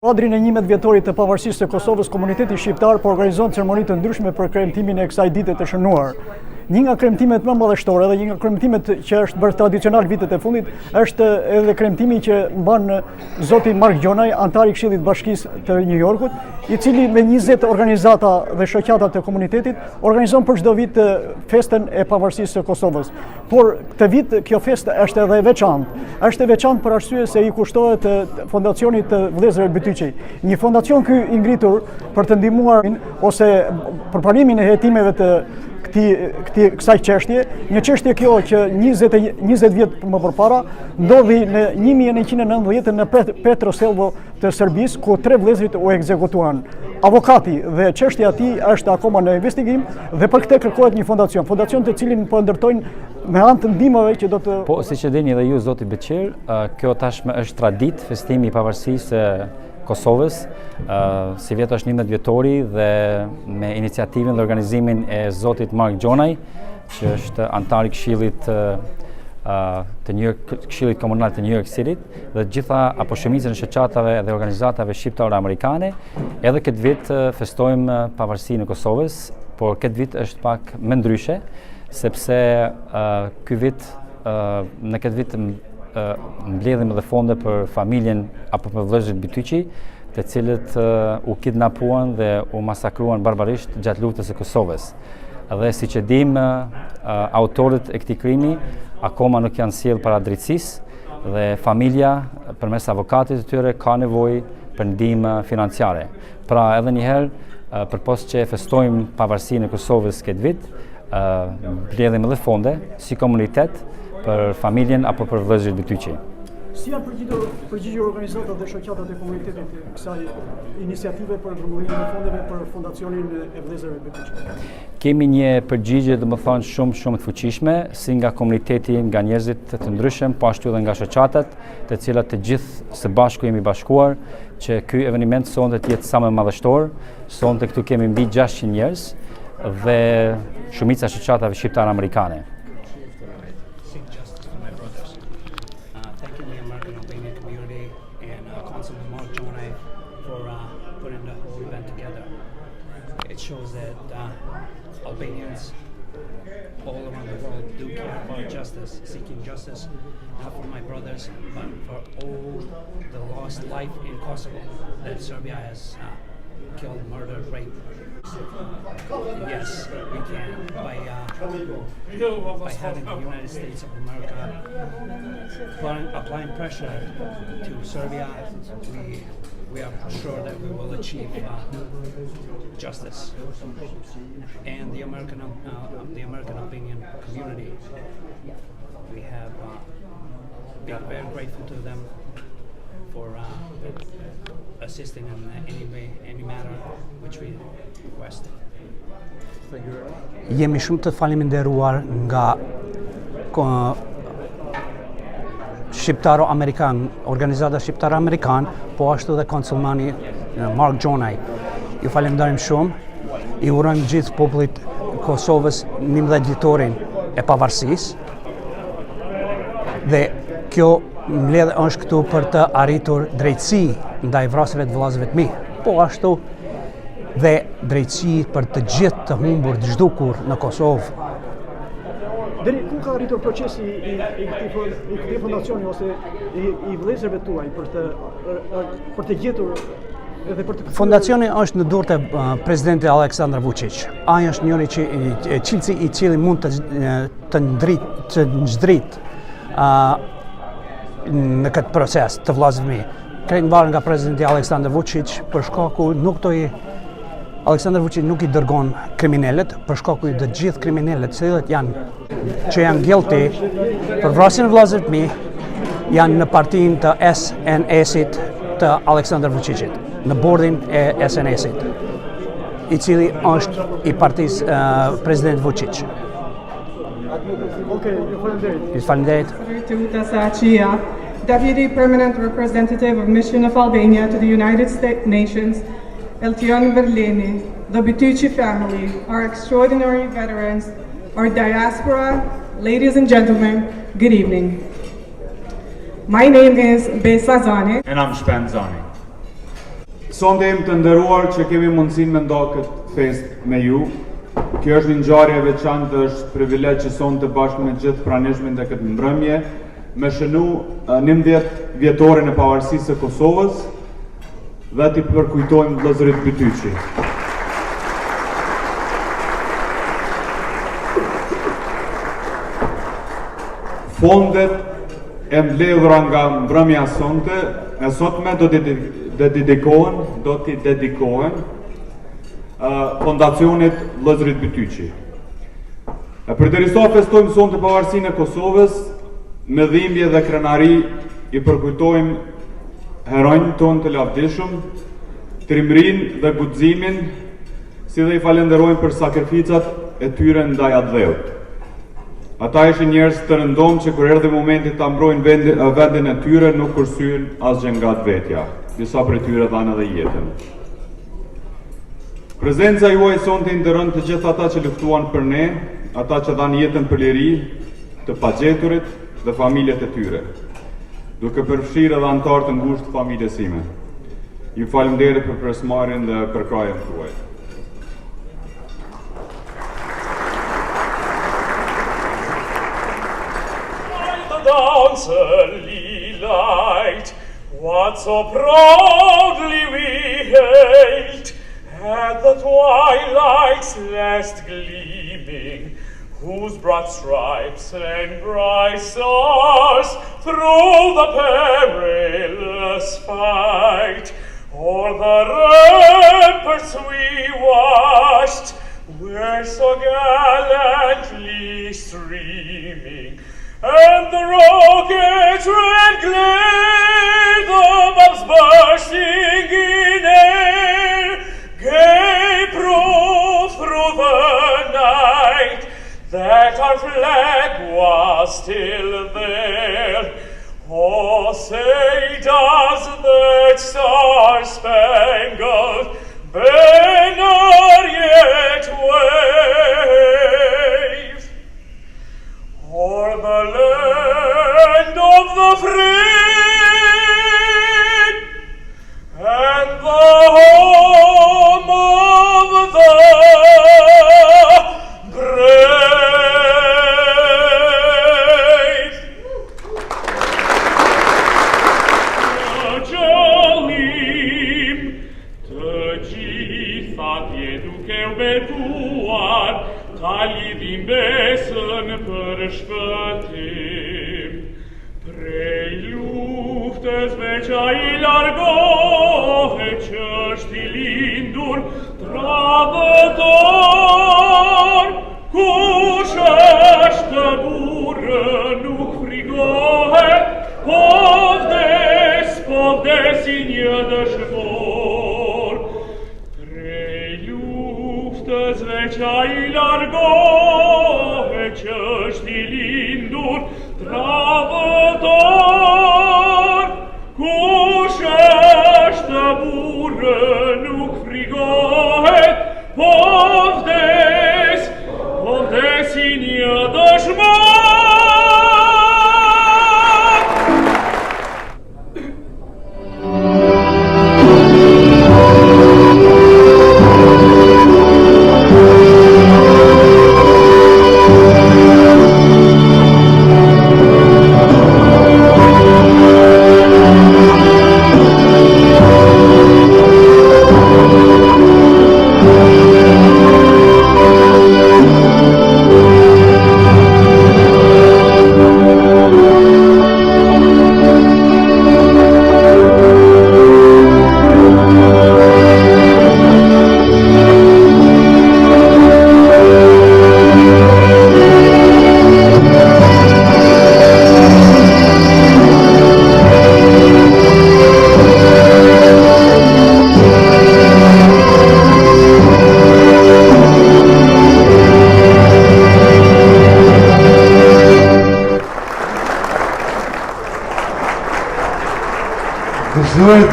Kuadrin e 11 vjetorit të pavarësisë së Kosovës, komuniteti shqiptar po organizon ceremoni të ndryshme për kremtimin e kësaj dite të shënuar. Një nga kremtimet më madhështore dhe një nga kremtimet që është bërë tradicional vitet e fundit është edhe kremtimi që mban zoti Mark Gjonaj, antari i Këshillit të Bashkisë të Nju Jorkut, i cili me 20 organizata dhe shoqata të komunitetit organizon për çdo vit festën e pavarësisë së Kosovës. Por këtë vit kjo festë është edhe e veçantë. Është e veçantë për arsye se i kushtohet fondacionit të vëllezërve Bytyqi. Një fondacion ky i ngritur për të ndihmuar ose për parimin e hetimeve të kësaj çështje, një çështje kjo që 20 vjet më përpara ndodhi në 1990 në Petroselvo të Serbisë, ku 3 vëllezërit u ekzekutuan. Avokati dhe çështja e tij është akoma në investigim dhe për këtë kërkohet një fondacion të cilin po ndërtojnë me anë të ndihmave që do të... Po, siç e dini dhe ju zoti Beqir, kjo tashmë është traditë, festimi i pavarësisë së Kosovës, si vjetë është 11 vjetori dhe me iniciativën dhe organizimin e zotit Mark Gjonaj, që është antar i Këshillit Këshillit Komunal të New York City dhe gjitha apo shumicën e shoqatave dhe organizatave shqiptare amerikane. Edhe këtë vit festojmë pavarësinë e Kosovës, por këtë vit është pak më ndryshe, sepse në këtë vit mbledhim edhe fonde për familjen apo për vëllezërit Bytyqi, të cilët u kidnapuan dhe u masakruan barbarisht gjatë luftës së Kosovës. Dhe siç e dim, autorët e këtij krimi akoma nuk janë sjellë para drejtësisë dhe familja përmes avokatit të tyre ka nevojë për ndihmë financiare. Pra edhe një herë, përpos që festojmë pavarësinë e Kosovës këtë vit, mbledhim edhe fonde si komunitet për familjen apo për vëllezërit Bytyqi. Si janë përgjigjur organizatat dhe shoqatat e komunitetit kësaj iniciative për grumbullin e fondeve për fondacionin e vëllezërve Bytyqi? Kemi një përgjigje domethënë shumë të fuqishme, si nga komuniteti, nga njerëzit të ndryshëm, po ashtu edhe nga shoqatat, të cilat të gjithë së bashku jemi bashkuar që ky eveniment sonte të jetë sa më madhështor. Sonte këtu kemi mbi 600 njerëz dhe shumica shoqatave shqiptare amerikane. It shows that Albanians all around the world do care about justice, seeking justice, not for my brothers, but for all the lost life in Kosovo that Serbia has killed, murdered, raped. Yes, we can. By having the United States of America applying pressure to Serbia, we are sure that we will achieve justice. And the American Albanian community, we have been very grateful to them for assisting in any way, any matter which we request. Jemi shumë të faleminderuar nga shqiptaro-amerikan, organizata shqiptaro-amerikan, po ashtu dhe konsulmani Mark Gjonaj. Ju falenderojmë shumë, i urojmë gjithë popullit Kosovës 11 vjetorin e pavarësisë dhe kjo mbledhje është këtu për të arritur drejtësi ndaj vrasjeve të vëllezërve të mi, po ashtu dhe drejtësi për të gjithë të humbur të zhdukur në Kosovë. Deri ku ka arritur procesi i këtij fondacioni ose i vëllezërve tuaj për të gjetur edhe për të... Fondacioni është në dorë të presidenti Aleksandar Vučić. Ai është njëri cilësi i cili mund të nxdrit në këtë proces të vëllezërve. Krejt mbarë nga presidenti Aleksandar Vučić për shkaku Aleksandar Vučić nuk i dërgon kriminalët, për shkaku të gjithë kriminalët që janë guilty për vrasjen e vëllezërve të mi janë në partinë të SNS-it të Aleksandar Vučićit, në bordin e SNS-it, i cili është i partisë president Vučić. Faleminderit. Deputy Permanent Representative of Mission of Albania to the United Nations, Eltion Verlini, the Bytyqi family, our extraordinary veterans, our diaspora, ladies and gentlemen, good evening. My name is Besa Zani. And I'm Shpen Zani. Sonte jemi të nderuar që kemi mundësinë me nda këtë fest me ju. Kjo është një ngjarje e veçantë, është privilegj që sonte bashkë me gjithë pranishmin të këtë mbrëmje me shënu 19 vjetorin e pavaresisë së Kosovës dhe t'i përkujtojmë vëllezërit Bytyqi. Fondet e mbledhura nga mbrëmja e sotme do t'i dedikohen fondacionit vëllezërit Bytyqi. Përderisa festojmë sonte pavarësinë e Kosovës, me dhimbje dhe krenari i përkujtojmë heronjtë tonë të lavdishëm, trimrin dhe guximin, si dhe i falenderojmë për sakrificat e tyre ndaj atdheut. Ata ishin njerëz të rëndom që kur erdhi momenti ta mbrojnë vendin e tyre nuk kursyen asgjë nga vetja. Disa prej tyre dhanë edhe jetën. Prezenca juaj sonte i nderon të gjithë ata që luftuan për ne, ata që dhanë jetën për liri të pagjeturit dhe familjet e tyre, duke përfshirë edhe anëtarë të ngushtë të familjes sime. Ju falenderoj për pjesëmarrjen dhe kërkojën tuaj. Early light, what so proudly we hailed, at the twilight's last gleaming, whose broad stripes and bright stars through the perilous fight, o'er the ramparts we watched, were so gallantly streaming, and the rockets red glare, the bombs bursting in air, gave proof through the night that our flag was still there. Oh, say does that star-spangled banner yet wave o'er the land of the free and the home of the brave? Gjëllim të gjithat duke u betuar, ta lidhim besën për shpëtim. Prej luftës veça i largohet që është i lindur tradhëtor, kush është burrë nuk frigohet, po vdes i një dëshmor. Prej luftës veça i largohet që është i lindur tradhëtor, kush është burrë nuk frigohet, po vdes i një dëshmor.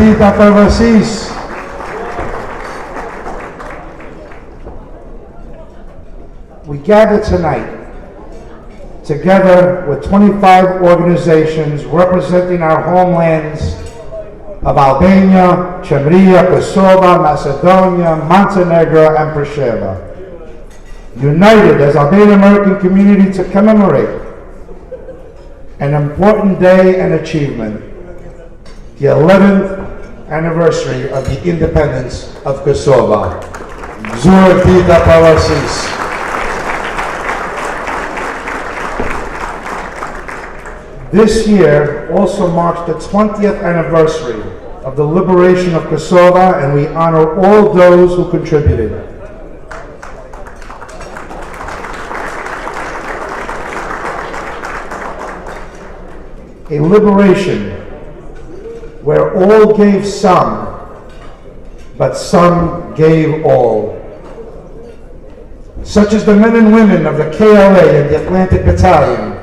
Dita pavaresisë. We gather tonight together with 25 organizations representing our homelands of Albania, Chemria, Kosovo, Macedonia, Montenegro, and Preševa, united as Albanian American community to commemorate an important day and achievement, the 11th anniversary of the independence of Kosovo. Zor Dita Pavaresise. This year also marks the 20th anniversary of the liberation of Kosovo, and we honor all those who contributed. A liberation where all gave some, but some gave all. Such as the men and women of the KLA and the Atlantic Battalion,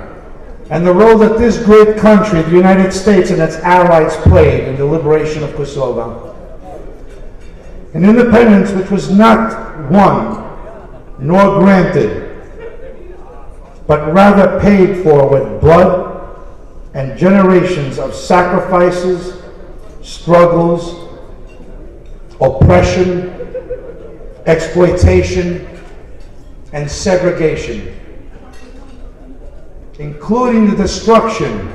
and the role that this great country, the United States and its allies, played in the liberation of Kosovo. An independence which was not won nor granted, but rather paid for with blood and generations of sacrifices, struggles, oppression, exploitation, and segregation, including the destruction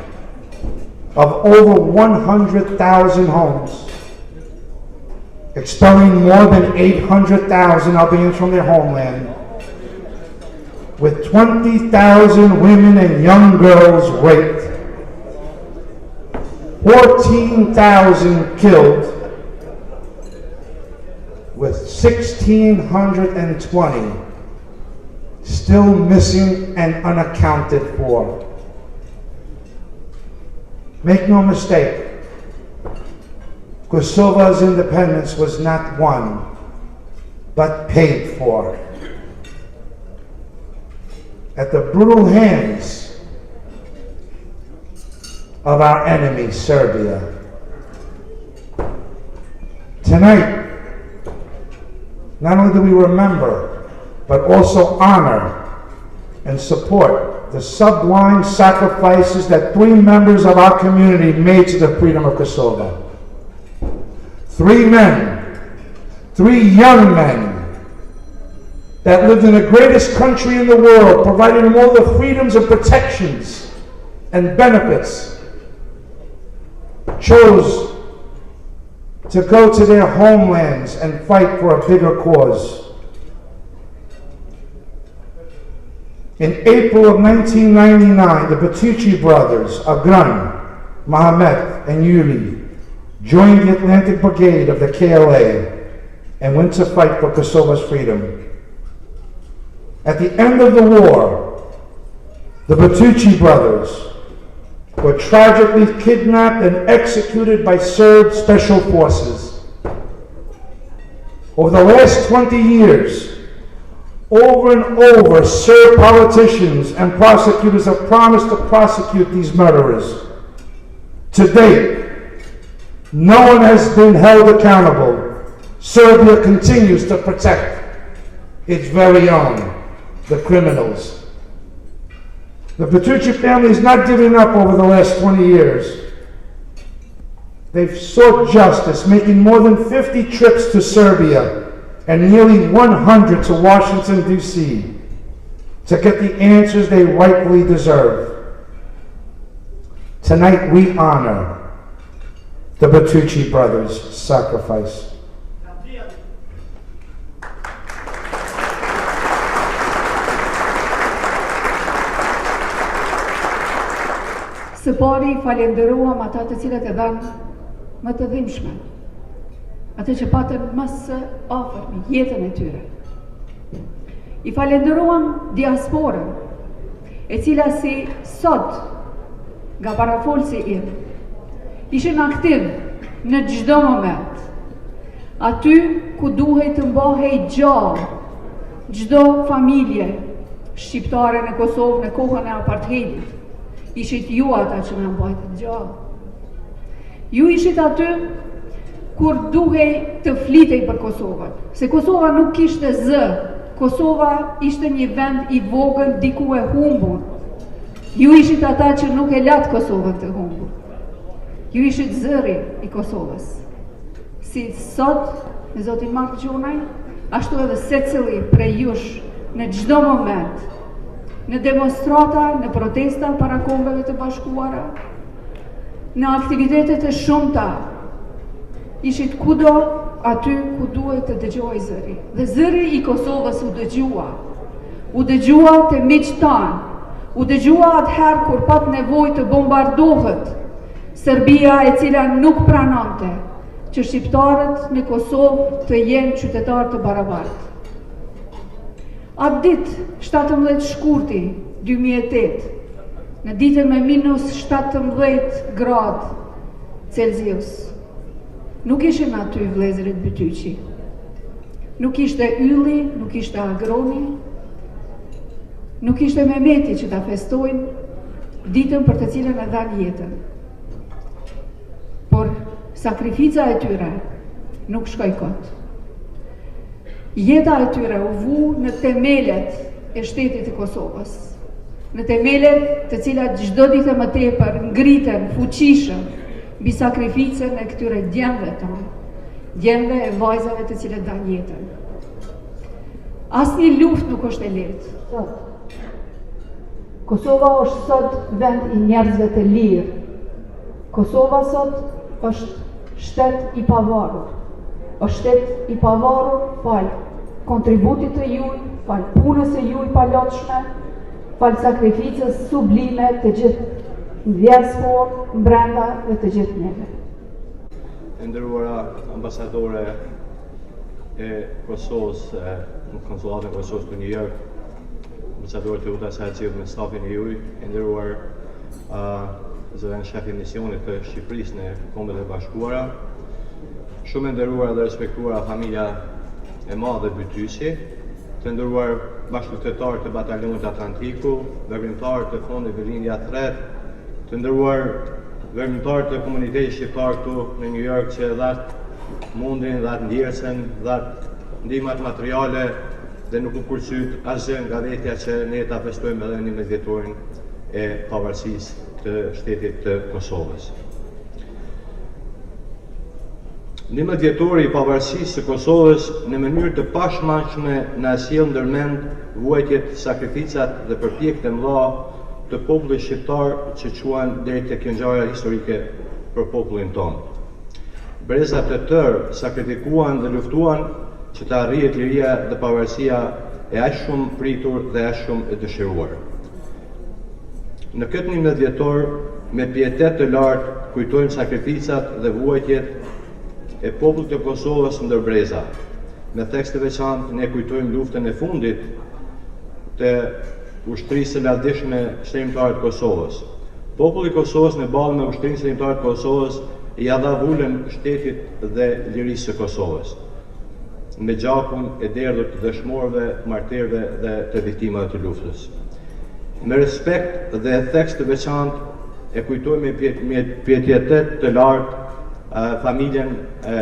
of over 100,000 homes, expelling more than 800,000 Albanians from their homeland, with 20,000 women and young girls raped, 14,000 killed, with 1,620 still missing and unaccounted for. Make no mistake, Kosovo's independence was not won, but paid for at the brutal hands of our enemy, Serbia. Tonight, not only do we remember, but also honor and support the sublime sacrifices that 3 members of our community made to the freedom of Kosovo. 3 men, 3 young men that lived in the greatest country in the world, providing them all the freedoms and protections and benefits, chose to go to their homelands and fight for a bigger cause. In April of 1999, the Vjetori brothers, Agran, Mohammed, and Yuri, joined the Atlantic Brigade of the KLA and went to fight for Kosovo's freedom. At the end of the war, the Vjetori brothers were tragically kidnapped and executed by Serb special forces. Over the last 20 years, over and over, Serb politicians and prosecutors have promised to prosecute these murderers. To date, no one has been held accountable. Serbia continues to protect its very own, the criminals. The Vjetori family is not giving up over the last 20 years. They've sought justice, making more than 50 trips to Serbia and nearly 100 to Washington, D.C. to get the answers they rightfully deserve. Tonight we honor the Vjetori brothers' sacrifice. Së pari falenderuam ata të cilët e dhanë më të dhimbshme, atë që patën më së afërmi jetën e tyre. I falenderuam diasporën, e cila si sot nga parafolsi im ishin aktiv në çdo moment, aty ku duhej të mbahej gjallë çdo familje shqiptare në Kosovë në kohën e apartheidit. Ishit ju ata që në mbajtët gjallë. Ju ishit aty kur duhej të flitej për Kosovën, se Kosova nuk kishte zë, Kosova ishte një vend i vogël diku e humbur. Ju ishit ata që nuk e latë Kosovën të humbur. Ju ishit zëri i Kosovës. Si sot me zotin Mark Gjonaj, ashtu edhe secili prej jush në çdo moment, në demonstrata, në protesta para Kombeve të Bashkuara, në aktivitetet e shumta, ishit kudo aty ku duhet të dëgjoj zëri. Dhe zëri i Kosovës u dëgjua. U dëgjua të miqtë tanë, u dëgjua atëherë kur pat nevojë të bombardohet Serbia, e cila nuk pranonte që shqiptarët në Kosovë të jenë qytetarë të barabartë. Atë ditë, 17 Shkurti 2008, në ditën me minus 17 gradë Celsius, nuk ishin aty vëllezërit Bytyqi. Nuk ishte Ylli, nuk ishte Agroni, nuk ishte Mehmeti që ta festojnë ditën për të cilën e dhanë jetën. Por sakrifica e tyre nuk shkoi kot. Jeta e tyre u vu në themelet e shtetit të Kosovës, në themelet të cilat çdo ditë më tepër ngriten fuqishëm mbi sakrificën e këtyre djemve tonë, djemve e vajzave të cilët dhanë jetën. Asnjë luftë nuk është e lehtë. Kosova është sot vend i njerëzve të lirë. Kosova sot është shtet i pavarur. Është shtet i pavarur fal kontributit të juaj, fal punës së juaj palotshme, fal sakrificës sublime të gjithë diasporë brenda dhe të gjithë neve. E nderuara ambasadore e Kosovës në konsulatën e Kosovës të New York, ambasador të uta sa gjithë me stafin e juaj, e nderuar zëvend shefi misionit të Shqipërisë në Kombet e Bashkuara, shumë e nderuar dhe respektuara familja e madhe Bytyqi, të nderuar bashkëpunëtorë të Batalionit Atlantiku, veprimtarë të Fondit Velindja 3, të nderuar veprimtarë të komunitetit shqiptar këtu në New York që dhatë mundin, dhatë ndjerësen, dhatë ndihmat materiale dhe nuk u kurqyt asgjë nga vetja që ne ta festojmë edhe në 11 vjetorin e pavarësisë të shtetit të Kosovës. 11 vjetori i pavarësisë së Kosovës në mënyrë të pashmangshme na sjell ndërmend vuajtjet, sakrificat dhe përpjekjet e mëdha të popullit shqiptar që quan deri tek kjo ngjarje historike për popullin tonë. Brezat e tërë sakrifikuan dhe luftuan që të arrihet liria dhe pavarësia e aq shumë pritur dhe aq shumë e dëshiruar. Në këtë 11 vjetor, me pietet të lartë, kujtojmë sakrificat dhe vuajtjet e popullit të Kosovës ndër breza. Me tekst të veçantë ne kujtojmë luftën e fundit të ushtrisë së lavdishme shtrimtare të Kosovës. Populli i Kosovës në ballë me ushtrinë shtrimtare të Kosovës ja dha vulën shtetit dhe lirisë së Kosovës, me gjakun e derdhur të dëshmorëve, martirëve dhe të viktimave të luftës. Me respekt dhe tekst të veçantë e kujtojmë me pietet të lartë familjen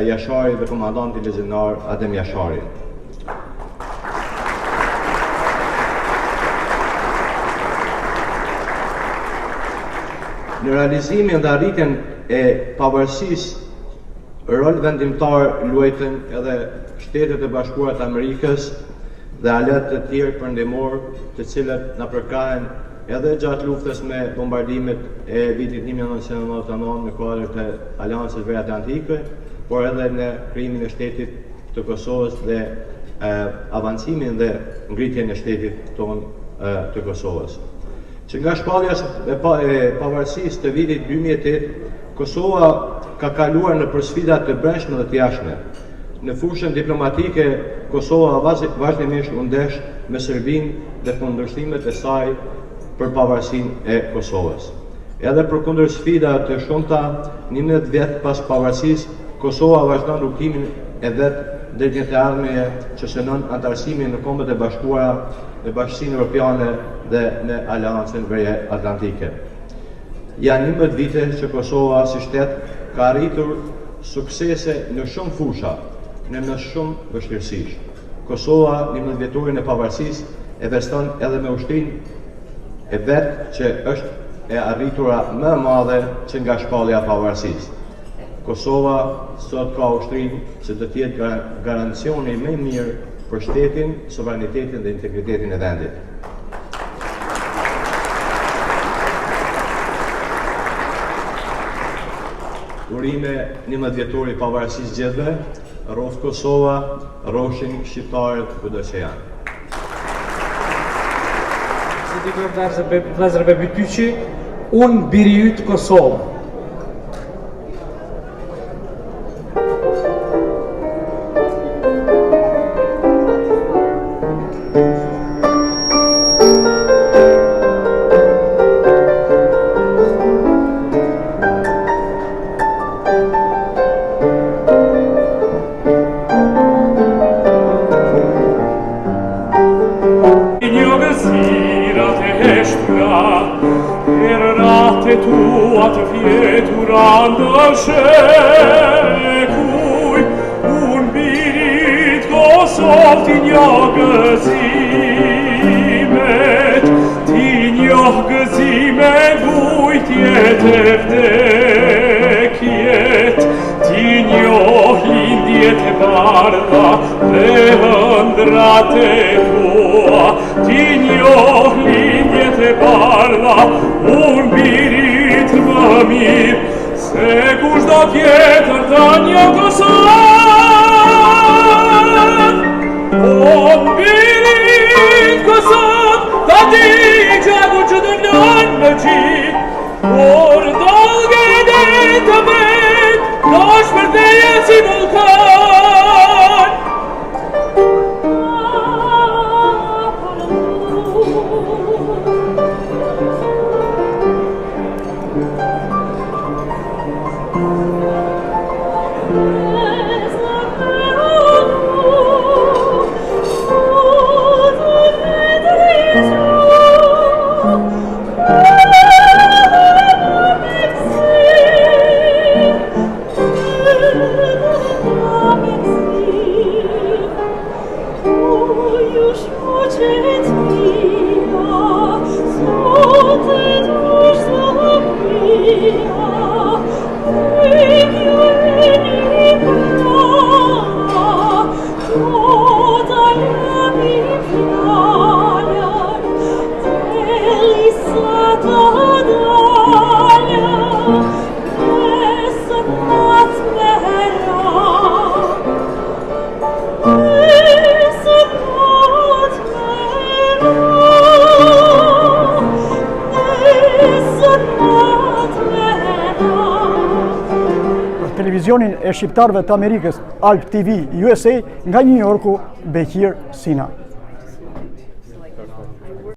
Jashari dhe komandantin lezënar Adem Jashari. Në realizimin dhe arritjen e pavarësisë, rol vendimtar luajtën edhe Shtetet e Bashkuara të Amerikës dhe alet të tjerë përndimor të cilët na përkrahen edhe gjatë luftës me bombardimet e vitit 1999 në kuadër të Aleancës Veriatlantike, por edhe në krijimin e shtetit të Kosovës dhe avancimin dhe ngritjen e shtetit tonë të Kosovës. Që nga shpallja e pavarësisë të vitit 2008, Kosova ka kaluar në përsfida të brendshme dhe të jashtme. Në fushën diplomatike, Kosova vazhdimisht u ndesh me Serbinë dhe kundërshtimet e saj për pavarësinë e Kosovës. Edhe përkundër sfida të shumta, 11 vjet pas pavarësisë, Kosova vazhdon rrugtimin e vet drejt një të ardhmeje që shënon antarësimin në Kombet e Bashkuara, në Bashkinë Evropiane dhe në Aleancën Veriatlantike. Janë 11 vite që Kosova si shtet ka arritur suksese në shumë fusha, në shumë vështirësish. Kosova 11 vjetorin e pavarësisë e veston edhe me ushtrinë e vetë që është e arritura më e madhe që nga shpallja e pavarësisë. Kosova sot ka ushtrim që do të jetë garancioni më i mirë për shtetin, sovranitetin dhe integritetin e vendit. Urime 11 vjetori pavarësisë gjithëve, rrof Kosova, rrofshin shqiptarët kudo që janë. Si ti vëllezërve Bytyqi, unë biri yt Kosovë. Tua të vjeturan dëshekuj, unë birit Kosovë ti njoh gëzimet, ti njoh gëzimet, vujtjet e vdekjet, ti njoh lindjet e bardha dhe ëndrat e tua, ti njoh lindjet e bardha, unë birit më mirë, se kush do tjetër të një Kosovë. Unë birit Kosovë, ta ti gjaku që të nën në qitë, kur dolget e të vetë, do shpërteje si vulkan. Televizionin e shqiptarëve të Amerikës, Alp TV USA, nga Nju Jorku, Bekir Sina.